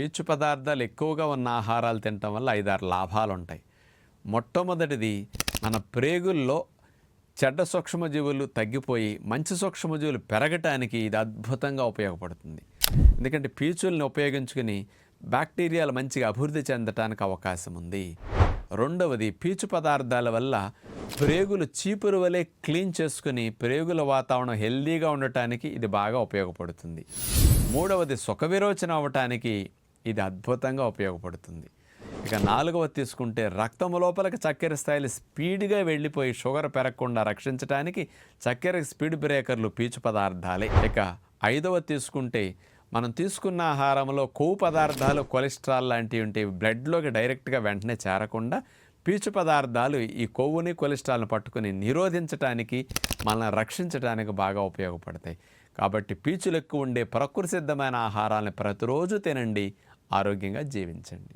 పీచు పదార్థాలు ఎక్కువగా ఉన్న ఆహారాలు తినటం వల్ల 5-6 లాభాలు ఉంటాయి. మొట్టమొదటిది, మన ప్రేగుల్లో చెడ్డ సూక్ష్మజీవులు తగ్గిపోయి మంచి సూక్ష్మజీవులు పెరగటానికి ఇది అద్భుతంగా ఉపయోగపడుతుంది. ఎందుకంటే పీచుల్ని ఉపయోగించుకుని బ్యాక్టీరియాలు మంచిగా అభివృద్ధి చెందటానికి అవకాశం ఉంది. రెండవది, పీచు పదార్థాల వల్ల ప్రేగులు చీపురు వలె క్లీన్ చేసుకుని ప్రేగుల వాతావరణం హెల్దీగా ఉండటానికి ఇది బాగా ఉపయోగపడుతుంది. మూడవది, సుఖ విరోచన అవ్వటానికి ఇది అద్భుతంగా ఉపయోగపడుతుంది. ఇక నాలుగవది తీసుకుంటే, రక్తం లోపలికి చక్కెర స్థాయిలు స్పీడ్గా వెళ్ళిపోయి షుగర్ పెరగకుండా రక్షించడానికి చక్కెర స్పీడ్ బ్రేకర్లు పీచు పదార్థాలే. ఇక ఐదవది తీసుకుంటే, మనం తీసుకున్న ఆహారంలో కొవ్వు పదార్థాలు, కొలెస్ట్రాల్ లాంటివి ఉంటాయి. బ్లడ్లోకి డైరెక్ట్గా వెంటనే చేరకుండా పీచు పదార్థాలు ఈ కొవ్వుని, కొలెస్ట్రాల్ని పట్టుకుని నిరోధించడానికి, మనల్ని రక్షించడానికి బాగా ఉపయోగపడతాయి. కాబట్టి పీచులు ఎక్కువ ఉండే ప్రకృతి సిద్ధమైన ఆహారాలను ప్రతిరోజు తినండి, ఆరోగ్యంగా జీవించండి.